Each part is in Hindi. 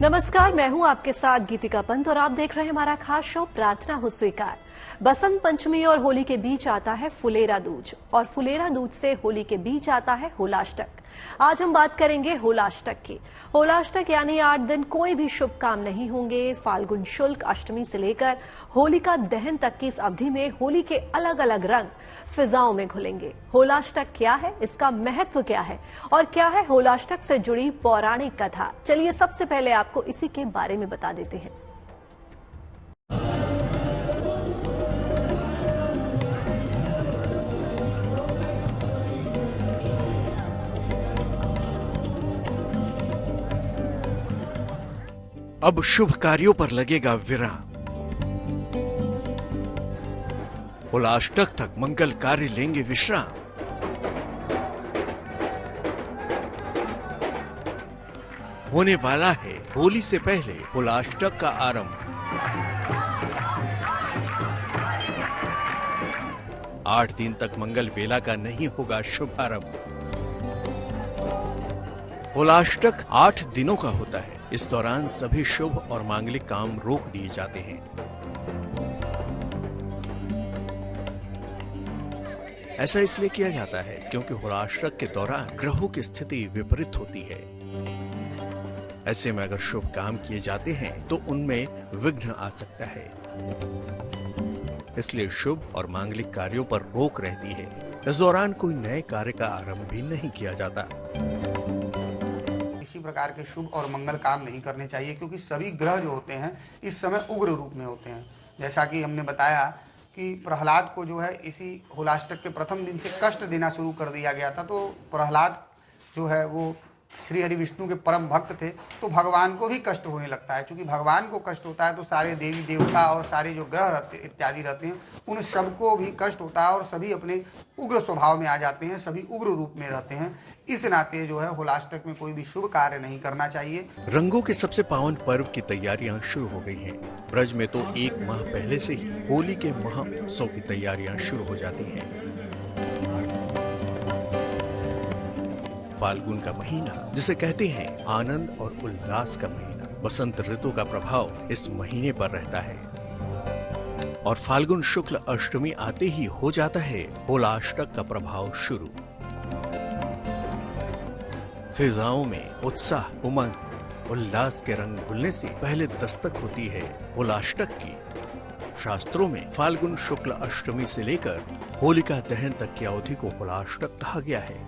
नमस्कार, मैं हूं आपके साथ गीतिका पंत और आप देख रहे हैं हमारा खास शो प्रार्थना हो स्वीकार। बसंत पंचमी और होली के बीच आता है फुलेरा दूज और फुलेरा दूज से होली के बीच आता है होलाष्टक। आज हम बात करेंगे होलाष्टक की। होलाष्टक यानी 8 दिन कोई भी शुभ काम नहीं होंगे। फाल्गुन शुक्ल अष्टमी से लेकर होलिका दहन तक की इस अवधि में होली के अलग अलग रंग फिजाओं में घुलेंगे। होलाष्टक क्या है, इसका महत्व क्या है और क्या है होलाष्टक से जुड़ी पौराणिक कथा, चलिए सबसे पहले आपको इसी के बारे में बता देते हैं। अब शुभ कार्यों पर लगेगा विराम। होलाष्टक तक मंगल कार्य लेंगे विश्राम। होने वाला है होली से पहले होलाष्टक का आरंभ। 8 दिन तक मंगल बेला का नहीं होगा शुभारंभ। होलाष्टक 8 दिनों का होता है। इस दौरान सभी शुभ और मांगलिक काम रोक दिए जाते हैं। ऐसा इसलिए किया जाता है क्योंकि होलाष्टक के दौरान ग्रहों की स्थिति विपरीत होती है। ऐसे में अगर शुभ काम किए जाते हैं तो उनमें विघ्न आ सकता है। इसलिए शुभ और मांगलिक कार्यों पर रोक रहती है। इस दौरान कोई नए कार्य का आरंभ भी नहीं किया जाता। किसी प्रकार के शुभ और मंगल काम नहीं करने चाहिए क्योंकि सभी ग्रह जो होते हैं इस समय उग्र रूप में होते हैं। जैसा कि हमने बताया कि प्रहलाद को जो है इसी होलाष्टक के प्रथम दिन से कष्ट देना शुरू कर दिया गया था। तो प्रहलाद जो है वो श्री हरि विष्णु के परम भक्त थे, तो भगवान को भी कष्ट होने लगता है। क्योंकि भगवान को कष्ट होता है तो सारे देवी देवता और सारे जो ग्रह रहते इत्यादि रहते हैं उन सबको भी कष्ट होता है और सभी अपने उग्र स्वभाव में आ जाते हैं, सभी उग्र रूप में रहते हैं। इस नाते जो है होलाष्टक में कोई भी शुभ कार्य नहीं करना चाहिए। रंगों के सबसे पावन पर्व की तैयारियां शुरू हो गई हैं। ब्रज में तो 1 माह पहले से ही होली के महोत्सव की तैयारियां शुरू हो जाती हैं। फाल्गुन का महीना, जिसे कहते हैं आनंद और उल्लास का महीना, बसंत ऋतु का प्रभाव इस महीने पर रहता है और फाल्गुन शुक्ल अष्टमी आते ही हो जाता है होलाष्टक का प्रभाव शुरू। फिजाओं में उत्साह, उमंग, उल्लास के रंग घुलने से पहले दस्तक होती है होलाष्टक की। शास्त्रों में फाल्गुन शुक्ल अष्टमी से लेकर होलिका दहन तक की अवधि को होलाष्टक कहा गया है।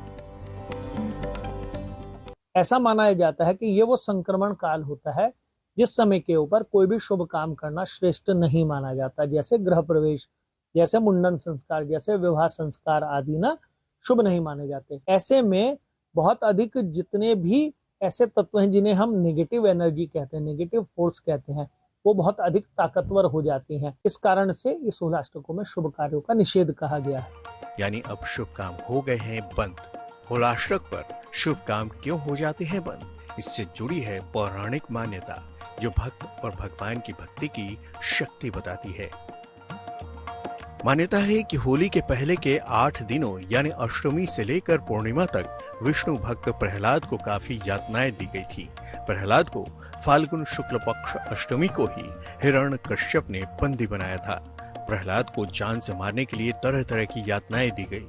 ऐसा माना जाता है कि ये वो संक्रमण काल होता है जिस समय के ऊपर कोई भी शुभ काम करना श्रेष्ठ नहीं माना जाता। जैसे गृह प्रवेश, जैसे मुंडन संस्कार, जैसे विवाह संस्कार आदि ना शुभ नहीं माने जाते। ऐसे में बहुत अधिक जितने भी ऐसे तत्व हैं जिन्हें हम नेगेटिव एनर्जी कहते हैं, नेगेटिव फोर्स कहते हैं, वो बहुत अधिक ताकतवर हो जाती हैं। इस कारण से इस होलाष्टकों में शुभ कार्यों का निषेध कहा गया है। यानी अब शुभ काम हो गए हैं बंद। होलाष्टक पर शुभ काम क्यों हो जाते हैं बंद, इससे जुड़ी है पौराणिक मान्यता जो भक्त और भगवान की भक्ति की शक्ति बताती है। मान्यता है कि होली के पहले के 8 दिनों यानी अष्टमी से लेकर पूर्णिमा तक विष्णु भक्त प्रहलाद को काफी यातनाएं दी गई थी। प्रहलाद को फाल्गुन शुक्ल पक्ष अष्टमी को ही हिरण्यकश्यप ने बंदी बनाया था। प्रहलाद को जान से मारने के लिए तरह तरह की यातनाएं दी गई।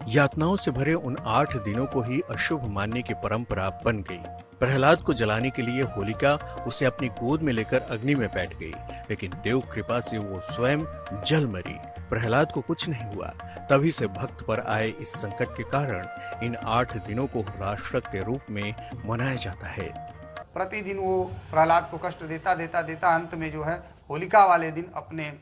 यातनाओं से भरे उन 8 दिनों को ही अशुभ मानने की परंपरा बन गई। प्रहलाद को जलाने के लिए होलिका उसे अपनी गोद में लेकर अग्नि में बैठ गई, लेकिन देव कृपा से वो स्वयं जल मरी। प्रहलाद को कुछ नहीं हुआ। तभी से भक्त पर आए इस संकट के कारण इन 8 दिनों को होलाष्टक के रूप में मनाया जाता है। प्रतिदिन वो प्रहलाद को कष्ट देता अंत में जो है होलिका वाले दिन अपने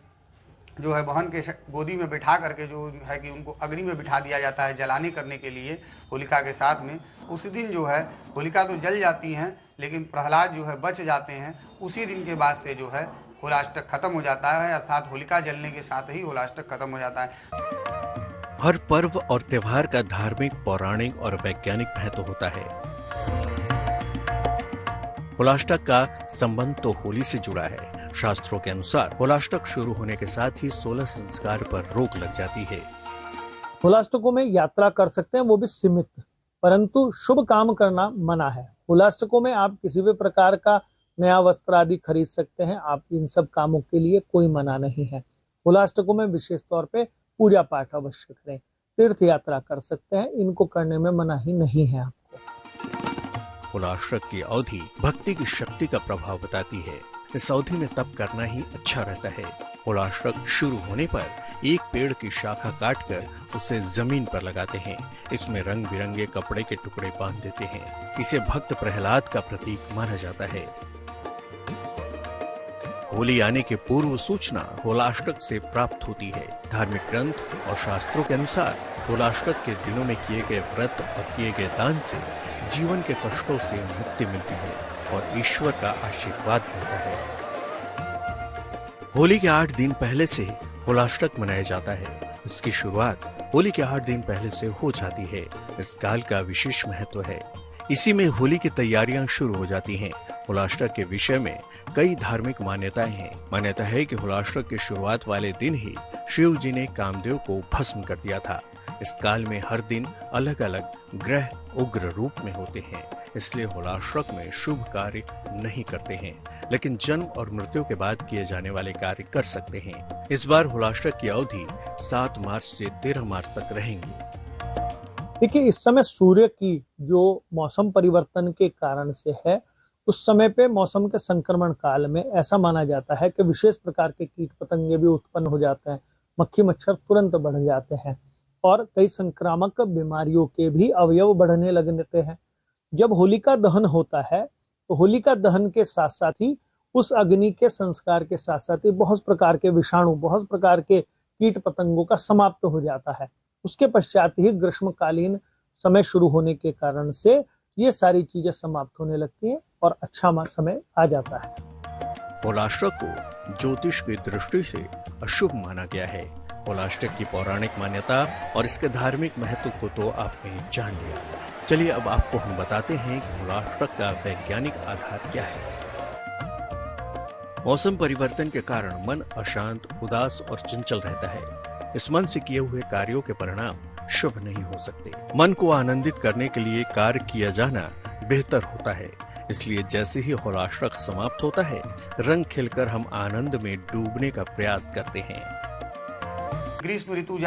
जो है बहन के गोदी में बिठा करके जो है कि उनको अग्नि में बिठा दिया जाता है जलाने करने के लिए होलिका के साथ में। उसी दिन जो है होलिका तो जल जाती हैं लेकिन प्रहलाद जो है बच जाते हैं। उसी दिन के बाद से जो है होलाष्टक खत्म हो जाता है, अर्थात होलिका जलने के साथ ही होलाष्टक खत्म हो जाता है। हर पर्व और त्योहार का धार्मिक, पौराणिक और वैज्ञानिक महत्व होता है। होलाष्टक का संबंध तो होली से जुड़ा है। शास्त्रों के अनुसार होलाष्टक शुरू होने के साथ ही 16 संस्कार पर रोक लग जाती है। होलाष्टकों में यात्रा कर सकते हैं, वो भी सीमित, परंतु शुभ काम करना मना है। होलाष्टकों में आप किसी भी प्रकार का नया वस्त्र आदि खरीद सकते हैं। आप इन सब कामों के लिए कोई मना नहीं है। होलाष्टकों में विशेष तौर पे पूजा पाठ अवश्य करें। तीर्थ यात्रा कर सकते हैं, इनको करने में मनाही नहीं है आपको। होलाष्टक की अवधि भक्ति की शक्ति का प्रभाव बताती है। इस अवधि में तप करना ही अच्छा रहता है। होलाष्टक शुरू होने पर एक पेड़ की शाखा काटकर उसे जमीन पर लगाते हैं। इसमें रंग बिरंगे कपड़े के टुकड़े बांध देते हैं। इसे भक्त प्रहलाद का प्रतीक माना जाता है। होली आने के पूर्व सूचना होलाष्टक से प्राप्त होती है। धार्मिक ग्रंथ और शास्त्रों के अनुसार होलाष्टक के दिनों में किए गए व्रत और किए गए दान से जीवन के कष्टों से मुक्ति मिलती है और ईश्वर का आशीर्वाद मिलता है। होली के 8 दिन पहले से होलाष्टक मनाया जाता है। इसकी शुरुआत होली के 8 दिन पहले से हो जाती है। इस काल का विशेष महत्व है। इसी में होली की तैयारियां शुरू हो जाती हैं। होलाष्टक के विषय में कई धार्मिक मान्यताएं हैं। मान्यता है कि होलाष्टक की शुरुआत वाले दिन ही शिव जी ने कामदेव को भस्म कर दिया था। इस काल में हर दिन अलग अलग ग्रह उग्र रूप में होते हैं, इसलिए होलाष्टक में शुभ कार्य नहीं करते हैं, लेकिन जन्म और मृत्यु के बाद किए जाने वाले कार्य कर सकते हैं। इस बार होलाष्टक की अवधि 7 मार्च से 13 मार्च तक रहेंगी। देखिए, इस समय सूर्य की जो मौसम परिवर्तन के कारण से है, उस समय पे मौसम के संक्रमण काल में ऐसा माना जाता है कि विशेष प्रकार के कीट पतंगे भी उत्पन्न हो जाते हैं। मक्खी मच्छर तुरंत बढ़ जाते हैं और कई संक्रामक बीमारियों के भी अवयव बढ़ने लगते हैं। जब होलिका दहन होता है तो होलिका दहन के साथ साथ ही उस अग्नि के संस्कार के साथ साथ ही बहुत प्रकार के विषाणु, बहुत प्रकार के कीट पतंगों का समाप्त हो जाता है। उसके पश्चात ही ग्रीष्मकालीन समय शुरू होने के कारण से ये सारी चीजें समाप्त होने लगती हैं और अच्छा समय आ जाता है। होलाष्टक को ज्योतिष की दृष्टि से अशुभ माना गया है। होलाष्टक की पौराणिक मान्यता और इसके धार्मिक महत्व को तो आपने जान लिया। चलिए अब आपको हम बताते हैं कि होलाष्टक का वैज्ञानिक आधार क्या है। मौसम परिवर्तन के कारण मन अशांत, उदास और चंचल रहता है। इस मन से किए हुए कार्यों के परिणाम शुभ नहीं हो सकते। मन को आनंदित करने के लिए कार्य किया जाना बेहतर होता है। इसलिए जैसे ही होलाष्टक समाप्त होता है, रंग खिलकर हम आनंद में डूबने का प्रयास करते हैं। ग्रीष्म ऋतु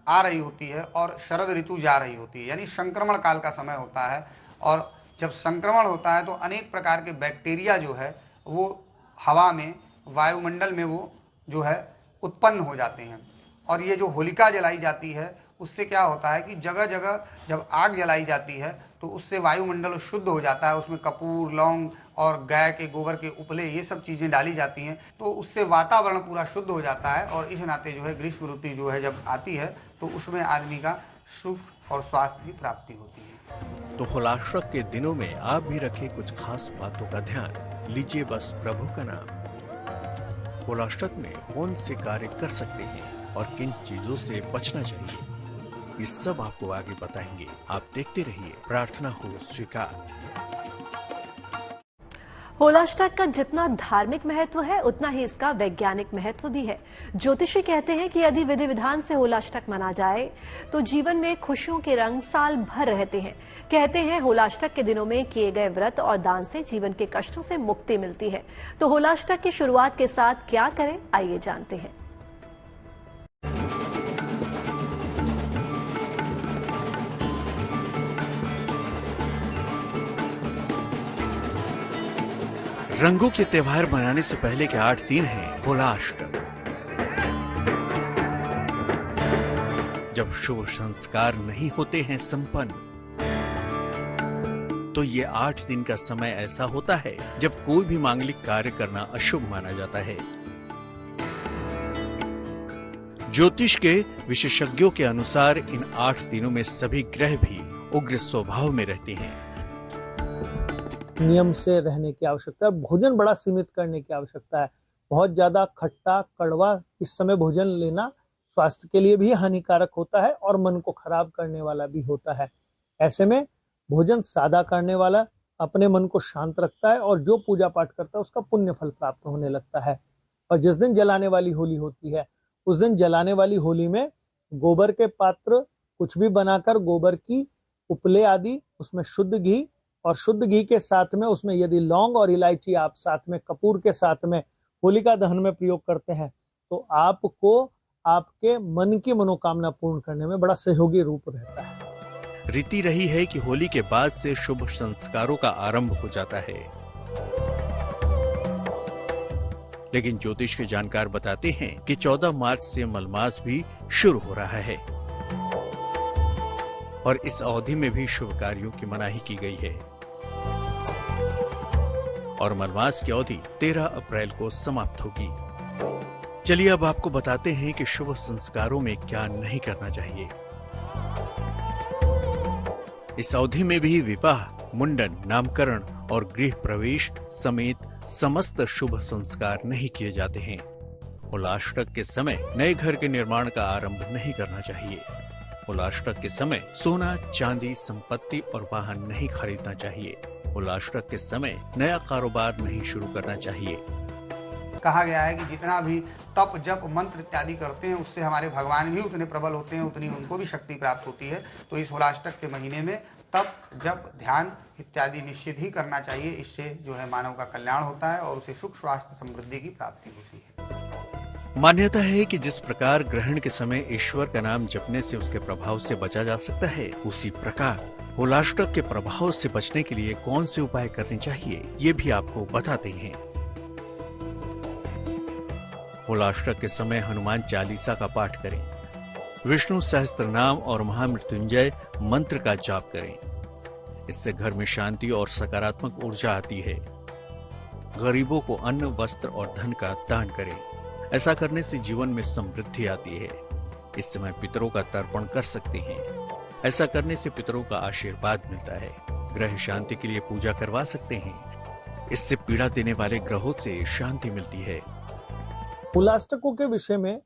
आ रही होती है और शरद ऋतु जा रही होती है, यानी संक्रमण काल का समय होता है। और जब संक्रमण होता है तो अनेक प्रकार के बैक्टीरिया जो है वो हवा में, वायुमंडल में वो जो है उत्पन्न हो जाते हैं। और ये जो होलिका जलाई जाती है उससे क्या होता है कि जगह जगह जब आग जलाई जाती है तो उससे वायुमंडल शुद्ध हो जाता है। उसमें कपूर, लौंग और गाय के गोबर के उपले, ये सब चीज़ें डाली जाती हैं, तो उससे वातावरण पूरा शुद्ध हो जाता है। और इस नाते जो है ग्रीष्म ऋतु जो है जब आती है तो उसमें आदमी का सुख और स्वास्थ्य की प्राप्ति होती है। तो होलाष्टक के दिनों में आप भी रखें कुछ खास बातों का ध्यान, लीजिए बस प्रभु का नाम। होलाष्टक में कौन से कार्य कर सकते हैं और किन चीजों से बचना चाहिए, ये सब आपको आगे बताएंगे। आप देखते रहिए प्रार्थना हो स्वीकार। होलाष्टक का जितना धार्मिक महत्व है उतना ही इसका वैज्ञानिक महत्व भी है। ज्योतिषी कहते हैं कि यदि विधि विधान से होलाष्टक मना जाए तो जीवन में खुशियों के रंग साल भर रहते हैं। कहते हैं होलाष्टक के दिनों में किए गए व्रत और दान से जीवन के कष्टों से मुक्ति मिलती है। तो होलाष्टक की शुरुआत के साथ क्या करें, आइए जानते हैं। रंगों के त्योहार मनाने से पहले के 8 दिन हैं होलाष्टक। जब शुभ संस्कार नहीं होते हैं संपन्न, तो ये 8 दिन का समय ऐसा होता है जब कोई भी मांगलिक कार्य करना अशुभ माना जाता है। ज्योतिष के विशेषज्ञों के अनुसार इन 8 दिनों में सभी ग्रह भी उग्र स्वभाव में रहते हैं। नियम से रहने की आवश्यकता है। भोजन बड़ा सीमित करने की आवश्यकता है। बहुत ज्यादा खट्टा, कड़वा इस समय भोजन लेना स्वास्थ्य के लिए भी हानिकारक होता है और मन को खराब करने वाला भी होता है। ऐसे में भोजन सादा करने वाला अपने मन को शांत रखता है और जो पूजा पाठ करता है उसका पुण्य फल प्राप्त होने लगता है। और जिस दिन जलाने वाली होली होती है, उस दिन जलाने वाली होली में गोबर के पात्र कुछ भी बनाकर गोबर की उपले आदि, उसमें शुद्ध घी और शुद्ध घी के साथ में उसमें यदि लौंग और इलायची आप साथ में कपूर के साथ में होलिका दहन में प्रयोग करते हैं तो आपको आपके मन की मनोकामना पूर्ण करने में बड़ा सहयोगी रूप रहता है। रीति रही है कि होली के बाद से शुभ संस्कारों का आरंभ हो जाता है, लेकिन ज्योतिष के जानकार बताते हैं कि 14 मार्च से मलमास भी शुरू हो रहा है और इस अवधि में भी शुभ कार्यों की मनाही की गई है और मलमास की अवधि 13 अप्रैल को समाप्त होगी। चलिए अब आपको बताते हैं कि शुभ संस्कारों में क्या नहीं करना चाहिए। इस अवधि में भी विवाह, मुंडन, नामकरण और गृह प्रवेश समेत समस्त शुभ संस्कार नहीं किए जाते हैं। होलाष्टक के समय नए घर के निर्माण का आरंभ नहीं करना चाहिए। होलाष्टक के समय सोना, चांदी, संपत्ति और वाहन नहीं खरीदना चाहिए। होलाष्टक के समय नया कारोबार नहीं शुरू करना चाहिए। कहा गया है कि जितना भी तप, जप, मंत्र इत्यादि करते हैं उससे हमारे भगवान भी उतने प्रबल होते हैं, उतनी उनको भी शक्ति प्राप्त होती है। तो इस होलाष्टक के महीने में तप, जप, ध्यान इत्यादि निश्चित ही करना चाहिए। इससे जो है मानव का कल्याण होता है और उसे सुख, स्वास्थ्य, समृद्धि की प्राप्ति होती है। मान्यता है कि जिस प्रकार ग्रहण के समय ईश्वर का नाम जपने से उसके प्रभाव से बचा जा सकता है, उसी प्रकार होलाष्टक के प्रभाव से बचने के लिए कौन से उपाय करने चाहिए, ये भी आपको बताते हैं। होलाष्टक के समय हनुमान चालीसा का पाठ करें, विष्णु सहस्त्र नाम और महामृत्युंजय मंत्र का जाप करें। इससे घर में शांति और सकारात्मक ऊर्जा आती है। गरीबों को अन्न, वस्त्र और धन का दान करें। ऐसा करने से जीवन में समृद्धि आती है। इस समय पितरों का तर्पण कर सकते हैं। ऐसा करने से पितरों का आशीर्वाद मिलता है। ग्रह शांति के लिए पूजा करवा सकते हैं। इससे पीड़ा देने वाले ग्रहों से शांति मिलती है। होलाष्टकों के विषय में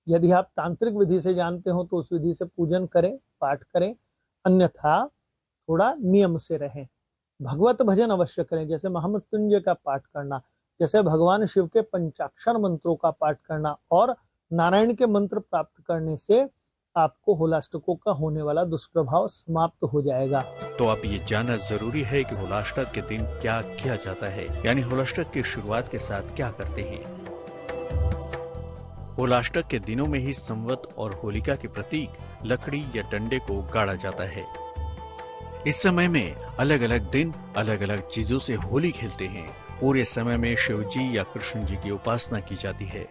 यदि आप तांत्रिक विधि से जानते हो तो उस विधि से पूजन करें, पाठ करें, अन्यथा थोड़ा नियम से रहें। भगवत भजन अवश्य करें, जैसे महामृत्युंजय का पाठ करना, जैसे भगवान शिव के पंचाक्षर मंत्रों का पाठ करना और नारायण के मंत्र प्राप्त करने से आपको होलाष्टकों का होने वाला दुष्प्रभाव समाप्त हो जाएगा। तो अब ये जानना जरूरी है कि होलाष्टक के दिन क्या किया जाता है, यानी होलाष्टक की शुरुआत के साथ क्या करते हैं। होलाष्टक के दिनों में ही संवत और होलिका के प्रतीक लकड़ी या डंडे को गाड़ा जाता है। इस समय में अलग अलग दिन अलग अलग चीजों से होली खेलते हैं। पूरे समय में शिव जी या कृष्ण जी की उपासना की जाती है।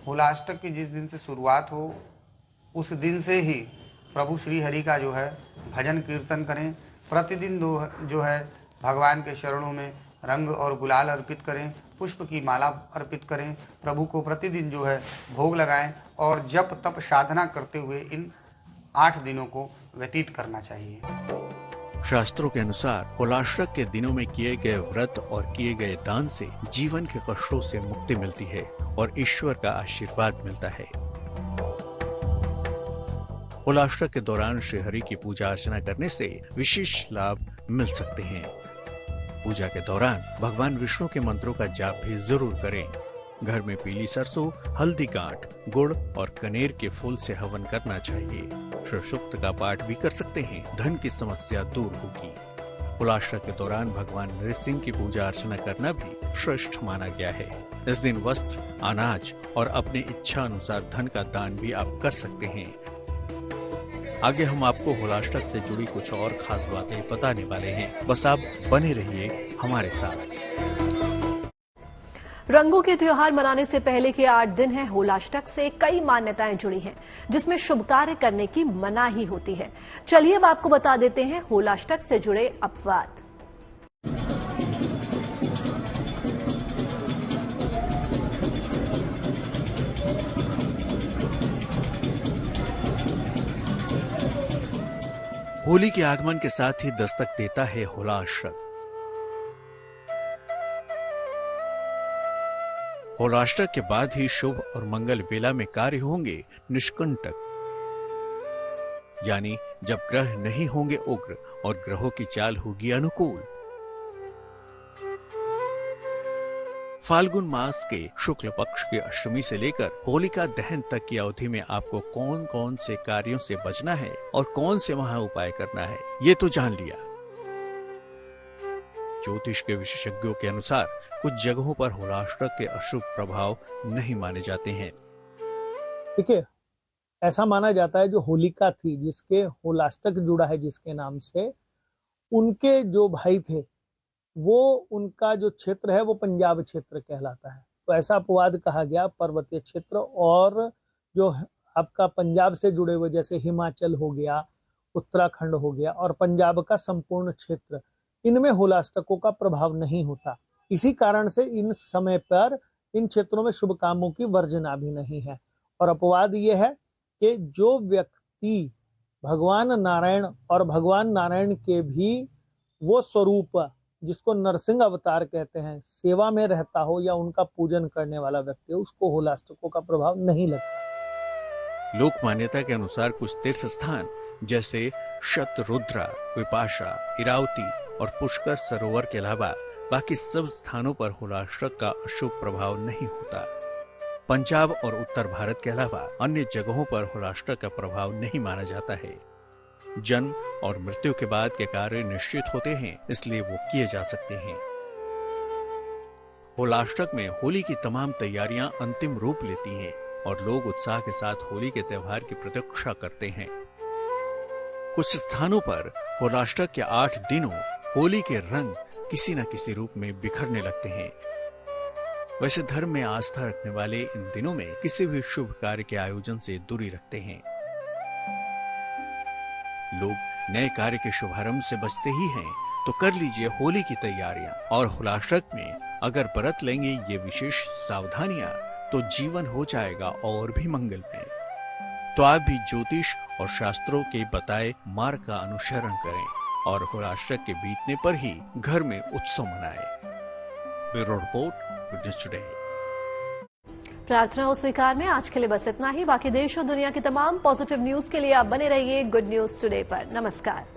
होलाष्टक की जिस दिन से शुरुआत हो उस दिन से ही प्रभु श्री हरि का जो है भजन कीर्तन करें। प्रतिदिन जो है भगवान के चरणों में रंग और गुलाल अर्पित करें, पुष्प की माला अर्पित करें, प्रभु को प्रतिदिन जो है भोग लगाएं और जप तप साधना करते हुए इन 8 दिनों को व्यतीत करना चाहिए। शास्त्रों के अनुसार होलाष्टक के दिनों में किए गए व्रत और किए गए दान से जीवन के कष्टों से मुक्ति मिलती है और ईश्वर का आशीर्वाद मिलता है। होलाष्टक के दौरान श्रीहरि की पूजा अर्चना करने से विशेष लाभ मिल सकते हैं। पूजा के दौरान भगवान विष्णु के मंत्रों का जाप भी जरूर करें। घर में पीली सरसों, हल्दी गांठ, गुड़ और कनेर के फूल से हवन करना चाहिए। शिवसूक्त का पाठ भी कर सकते हैं। धन की समस्या दूर होगी। होलाष्टक के दौरान भगवान नृसिंह की पूजा अर्चना करना भी श्रेष्ठ माना गया है। इस दिन वस्त्र, अनाज और अपनी इच्छा अनुसार धन का दान भी आप कर सकते हैं। आगे हम आपको होलाष्टक से जुड़ी कुछ और खास बातें बताने वाले हैं। बस आप बने रहिए हमारे साथ। रंगों के त्योहार मनाने से पहले के 8 दिन है होलाष्टक से कई मान्यताएं जुड़ी हैं, जिसमें शुभ कार्य करने की मनाही होती है। चलिए अब आपको बता देते हैं होलाष्टक से जुड़े अपवाद। होली के आगमन के साथ ही दस्तक देता है होलाष्टक। होलाष्टक के बाद ही शुभ और मंगल बेला में कार्य होंगे निष्कंटक, यानी जब ग्रह नहीं होंगे उग्र और ग्रहों की चाल होगी अनुकूल। फाल्गुन मास के शुक्ल पक्ष की अष्टमी से लेकर होलिका दहन तक की अवधि में आपको कौन कौन से कार्यों से बचना है और कौन से महा उपाय करना है, ये तो जान लिया। ज्योतिष के विशेषज्ञों के अनुसार कुछ जगहों पर होलाष्टक के अशुभ प्रभाव नहीं माने जाते हैं। देखिए, ऐसा माना जाता है जो होलिका थी, जिसके होलाष्टक जुड़ा है जिसके नाम से, उनके जो भाई थे वो, उनका जो क्षेत्र है वो पंजाब क्षेत्र कहलाता है। तो ऐसा अपवाद कहा गया पर्वतीय क्षेत्र और जो आपका पंजाब से जुड़े हुए जैसे हिमाचल हो गया, उत्तराखंड हो गया और पंजाब का संपूर्ण क्षेत्र, इनमें होलाष्टकों का प्रभाव नहीं होता। इसी कारण से इन समय पर इन क्षेत्रों में शुभ कामों की वर्जना भी नहीं है। और अपवाद ये है कि जो व्यक्ति भगवान नारायण और भगवान नारायण के भी वो स्वरूप जिसको नरसिंह अवतार कहते हैं, सेवा में रहता हो या उनका पूजन करने वाला व्यक्ति हो, उसको होलाष्टकों का प्रभाव नहीं लगता। लोक मान्यता के अनुसार कुछ तीर्थ स्थान जैसे शतरुद्रा, विपाशा, इरावती और पुष्कर सरोवर के अलावा बाकी सब स्थानों पर होलाष्टक का अशुभ प्रभाव नहीं होता। पंजाब और उत्तर भारत के अलावा अन्य जगहों पर होलाष्टक का प्रभाव नहीं माना जाता है। जन्म और मृत्यु के बाद के कार्य निश्चित होते हैं, इसलिए वो किए जा सकते हैं। होलाष्टक में होली की तमाम तैयारियां अंतिम रूप लेती हैं और लोग उत्साह के साथ होली के त्योहार की प्रतीक्षा करते हैं। कुछ स्थानों पर होलाष्टक के 8 दिनों होली के रंग किसी न किसी रूप में बिखरने लगते हैं। वैसे धर्म में आस्था रखने वाले इन दिनों में किसी भी शुभ कार्य के आयोजन से दूरी रखते हैं। लोग नए कार्य के शुभारंभ से बचते ही हैं, तो कर लीजिए होली की तैयारियां। और होलाष्टक में अगर बरत लेंगे ये विशेष सावधानियां, तो जीवन हो जाएगा और भी मंगलमय। तो आप भी ज्योतिष और शास्त्रों के बताए मार्ग का अनुसरण करें और होलाष्टक के बीतने पर ही घर में उत्सव मनाएं। Bureau report, good news today. प्रार्थना हो स्वीकार में आज के लिए बस इतना ही। बाकी देश और दुनिया की तमाम पॉजिटिव न्यूज के लिए आप बने रहिए गुड न्यूज टुडे पर। नमस्कार।